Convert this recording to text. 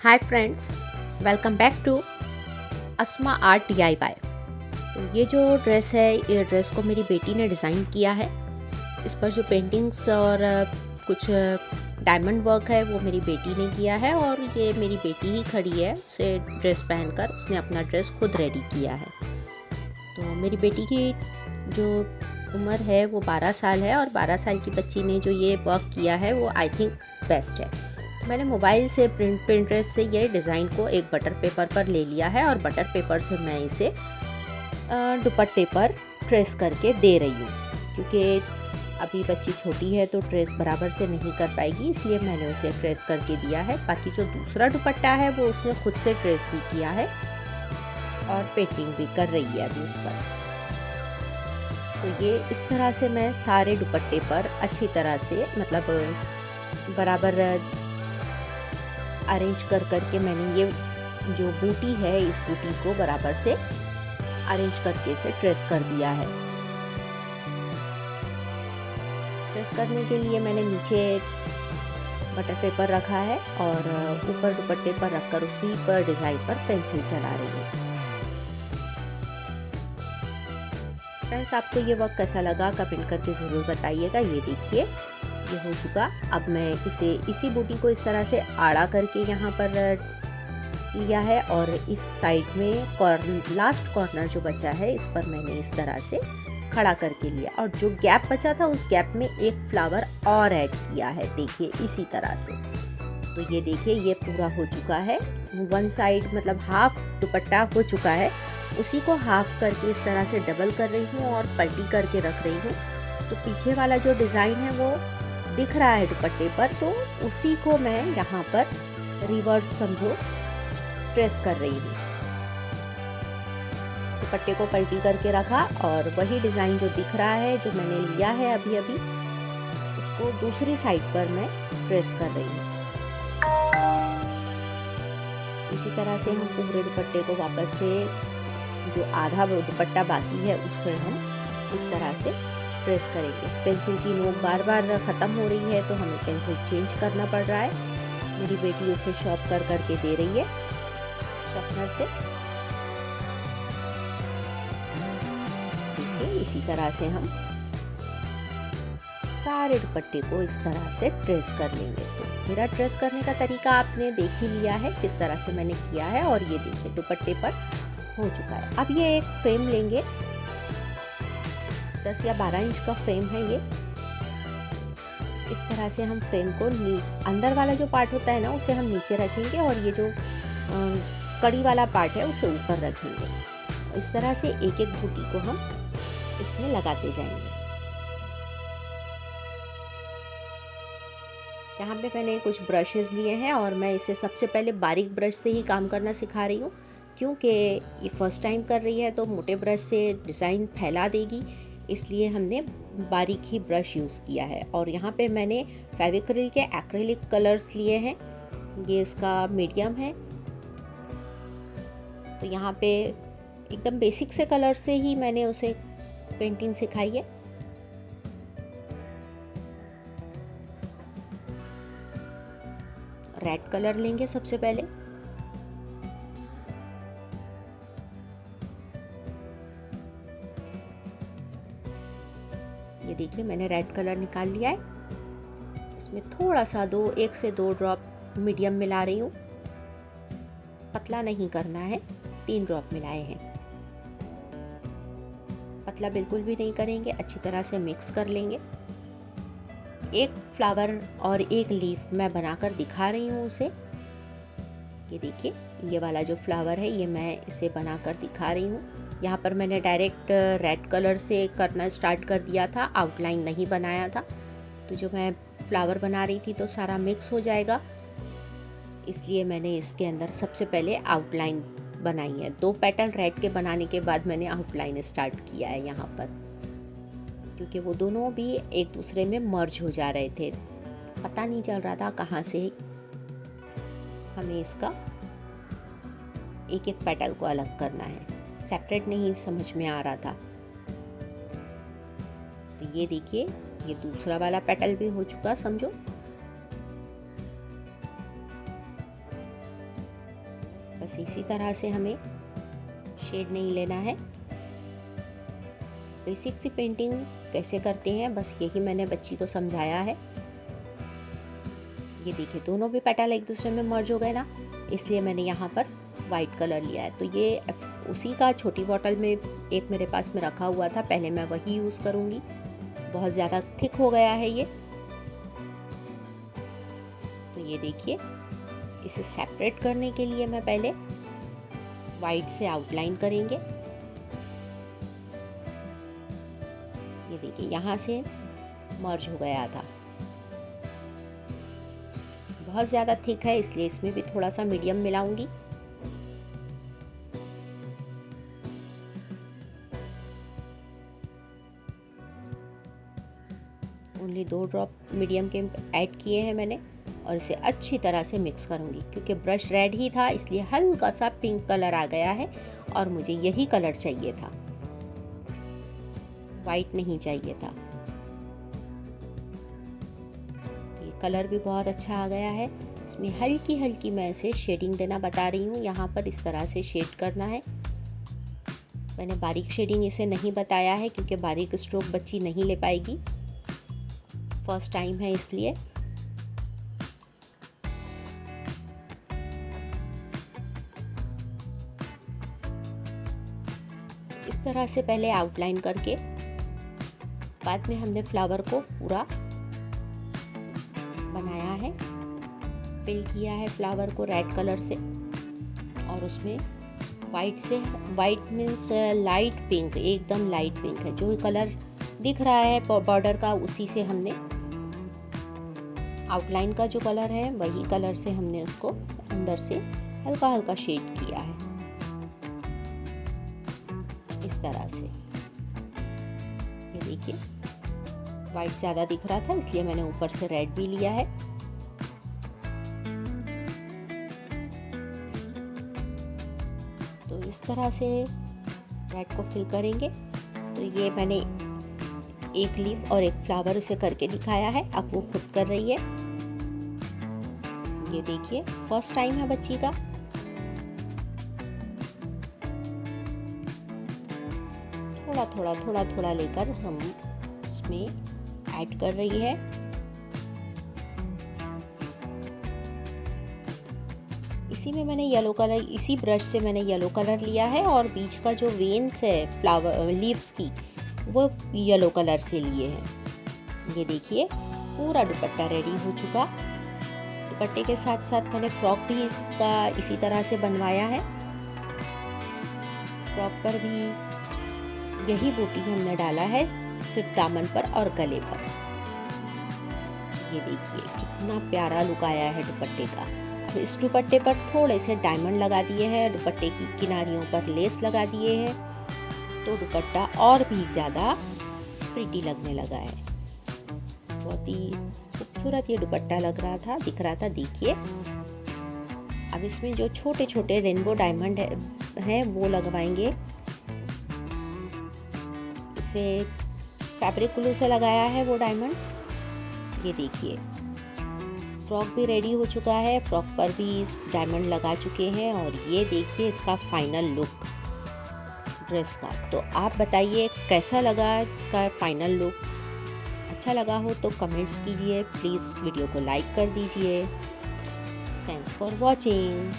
Hi friends, welcome back to Asma art DIY। तो ये जो ड्रेस है, ये ड्रेस को मेरी बेटी ने डिज़ाइन किया है। इस पर जो पेंटिंग्स और कुछ डायमंड वर्क है वो मेरी बेटी ने किया है और ये मेरी बेटी ही खड़ी है उसे ड्रेस पहनकर। उसने अपना ड्रेस खुद रेडी किया है। तो मेरी बेटी की जो उम्र है वो 12 साल है और 12 साल की बच्ची ने जो ये वर्क किया है वो आई थिंक बेस्ट है। मैंने मोबाइल से प्रिंटरेस्ट से ये डिज़ाइन को एक बटर पेपर पर ले लिया है और बटर पेपर से मैं इसे दुपट्टे पर ट्रेस करके दे रही हूँ, क्योंकि अभी बच्ची छोटी है तो ट्रेस बराबर से नहीं कर पाएगी, इसलिए मैंने उसे ट्रेस करके दिया है। बाकी जो दूसरा दुपट्टा है वो उसने खुद से ट्रेस भी किया है और पेंटिंग भी कर रही है अभी उस पर। तो ये इस तरह से मैं सारे दुपट्टे पर अच्छी तरह से बराबर अरेंज करके मैंने ये जो बूटी है इस बूटी को बराबर से अरेंज करके इसे ट्रेस कर दिया है। ट्रेस करने के लिए मैंने नीचे बटर पेपर रखा है और ऊपर दुपट्टे पर रखकर उसी पर डिज़ाइन पर पेंसिल चला रही हूँ। फ्रेंड्स, आपको ये वर्क कैसा लगा कमेंट करके ज़रूर बताइएगा। ये देखिए, ये हो चुका। अब मैं इसी बूटी को इस तरह से आड़ा करके यहाँ पर लिया है और इस साइड में लास्ट कॉर्नर जो बचा है इस पर मैंने इस तरह से खड़ा करके लिया और जो गैप बचा था उस गैप में एक फ्लावर और ऐड किया है। देखिए इसी तरह से। तो ये देखिए, ये पूरा हो चुका है। वन साइड मतलब हाफ दुपट्टा हो चुका है, उसी को हाफ करके इस तरह से डबल कर रही हूँ और पलटी करके रख रही हूँ। तो पीछे वाला जो डिज़ाइन है वो दिख रहा है दुपट्टे पर, तो उसी को मैं यहाँ पर रिवर्स समझो ट्रेस कर रही हूँ। दुपट्टे को पलटी करके रखा और वही डिज़ाइन जो दिख रहा है जो मैंने लिया है अभी उसको दूसरी साइड पर मैं ट्रेस कर रही हूँ। इसी तरह से हम पूरे दुपट्टे को वापस से जो आधा दुपट्टा बाकी है उसको हम इस तरह से ट्रेस करेंगे। पेंसिल की नोक बार बार ख़त्म हो रही है तो हमें पेंसिल चेंज करना पड़ रहा है। मेरी बेटी उसे शॉर्प करके दे रही है शार्पनर से। देखिए, इसी तरह से हम सारे दुपट्टे को इस तरह से ट्रेस कर लेंगे। तो मेरा ट्रेस करने का तरीका आपने देख ही लिया है किस तरह से मैंने किया है और ये देखिए दुपट्टे पर हो चुका है। अब ये एक फ्रेम लेंगे, 10 या 12 इंच का फ्रेम है ये। इस तरह से हम फ्रेम को अंदर वाला जो पार्ट होता है ना उसे हम नीचे रखेंगे और ये जो कड़ी वाला पार्ट है उसे ऊपर रखेंगे। इस तरह से एक एक बूटी को हम इसमें लगाते जाएंगे। यहाँ पे मैंने कुछ ब्रशेस लिए हैं और मैं इसे सबसे पहले बारीक ब्रश से ही काम करना सिखा रही हूँ, क्योंकि ये फर्स्ट टाइम कर रही है तो मोटे ब्रश से डिज़ाइन फैला देगी, इसलिए हमने बारीक ही ब्रश यूज़ किया है। और यहाँ पे मैंने फेविक्रिल के एक्रेलिक कलर्स लिए हैं, ये इसका मीडियम है। तो यहाँ पे एकदम बेसिक से कलर से ही मैंने उसे पेंटिंग सिखाई है। रेड कलर लेंगे सबसे पहले। ये देखिए, मैंने रेड कलर निकाल लिया है। इसमें थोड़ा सा 1 से 2 ड्रॉप मीडियम मिला रही हूँ, पतला नहीं करना है। 3 ड्रॉप मिलाए हैं, पतला बिल्कुल भी नहीं करेंगे। अच्छी तरह से मिक्स कर लेंगे। एक फ्लावर और एक लीफ मैं बनाकर दिखा रही हूँ उसे। ये देखिए, ये वाला जो फ्लावर है ये मैं इसे बनाकर दिखा रही हूँ। यहाँ पर मैंने डायरेक्ट रेड कलर से करना स्टार्ट कर दिया था, आउटलाइन नहीं बनाया था। तो जो मैं फ्लावर बना रही थी तो सारा मिक्स हो जाएगा, इसलिए मैंने इसके अंदर सबसे पहले आउटलाइन बनाई है। 2 पेटल रेड के बनाने के बाद मैंने आउटलाइन स्टार्ट किया है यहाँ पर, क्योंकि वो दोनों भी एक दूसरे में मर्ज हो जा रहे थे। पता नहीं चल रहा था कहाँ से हमें इसका एक एक पेटल को अलग करना है, सेपरेट नहीं समझ में आ रहा था। तो ये देखिए, ये दूसरा वाला पेटल भी हो चुका समझो। बस इसी तरह से हमें शेड नहीं लेना है। बेसिक सी पेंटिंग कैसे करते हैं बस यही मैंने बच्ची को समझाया है। ये देखिए दोनों भी पेटल एक दूसरे में मर्ज हो गए ना, इसलिए मैंने यहाँ पर वाइट कलर लिया है। तो ये उसी का छोटी बॉटल में एक मेरे पास में रखा हुआ था, पहले मैं वही यूज़ करूँगी। बहुत ज़्यादा थिक हो गया है ये। तो ये देखिए, इसे सेपरेट करने के लिए मैं पहले वाइट से आउटलाइन करेंगे। ये देखिए यहाँ से मर्ज हो गया था। बहुत ज़्यादा थिक है इसलिए इसमें भी थोड़ा सा मीडियम मिलाऊंगी। ओनली 2 ड्रॉप मीडियम के ऐड किए हैं मैंने और इसे अच्छी तरह से मिक्स करूंगी। क्योंकि ब्रश रेड ही था इसलिए हल्का सा पिंक कलर आ गया है और मुझे यही कलर चाहिए था, वाइट नहीं चाहिए था। ये कलर भी बहुत अच्छा आ गया है। इसमें हल्की हल्की मैं इसे शेडिंग देना बता रही हूँ। यहाँ पर इस तरह से शेड करना है। मैंने बारीक शेडिंग इसे नहीं बताया है क्योंकि बारीक स्ट्रोक बच्ची नहीं ले पाएगी, फर्स्ट टाइम है इसलिए। इस तरह से पहले आउटलाइन करके बाद में हमने फ्लावर को पूरा बनाया है, फिल किया है फ्लावर को रेड कलर से और उसमें वाइट मीन्स लाइट पिंक, एकदम लाइट पिंक है। जो कलर दिख रहा है बॉर्डर का उसी से हमने आउटलाइन का जो कलर है वही कलर से हमने उसको अंदर से हल्का हल्का शेड किया है इस तरह से। ये देखिए वाइट ज़्यादा दिख रहा था इसलिए मैंने ऊपर से रेड भी लिया है। तो इस तरह से रेड को फिल करेंगे। तो ये मैंने एक लीफ और एक फ्लावर उसे करके दिखाया है, अब वो खुद कर रही है। ये देखिए फर्स्ट टाइम है बच्ची का। थोड़ा थोड़ा लेकर हम इसमें ऐड कर रही है। इसी में मैंने येलो कलर, इसी ब्रश से मैंने येलो कलर लिया है और बीच का जो वेन्स है फ्लावर लीव्स की वो येलो कलर से लिए हैं। ये देखिए पूरा दुपट्टा रेडी हो चुका। दुपट्टे के साथ साथ मैंने फ्रॉक भी इसका इसी तरह से बनवाया है। फ्रॉक पर भी यही बूटी हमने डाला है, सिर्फ दामन पर और गले पर। ये देखिए कितना प्यारा लुक आया है दुपट्टे का। अब इस दुपट्टे पर थोड़े से डायमंड लगा दिए हैं, दुपट्टे की किनारियों पर लेस लगा दिए हैं, तो दुपट्टा और भी ज़्यादा प्रिटी लगने लगा है। बहुत ही खूबसूरत ये दुपट्टा दिख रहा था। देखिए अब इसमें जो छोटे छोटे रेनबो डायमंड हैं वो लगवाएंगे। इसे फैब्रिक ग्लू से लगाया है वो डायमंड्स। ये देखिए फ्रॉक भी रेडी हो चुका है, फ्रॉक पर भी डायमंड लगा चुके हैं और ये देखिए इसका फाइनल लुक ड्रेस का। तो आप बताइए कैसा लगा इसका फाइनल लुक। अच्छा लगा हो तो कमेंट्स कीजिए, प्लीज़ वीडियो को लाइक कर दीजिए। Thanks for watching.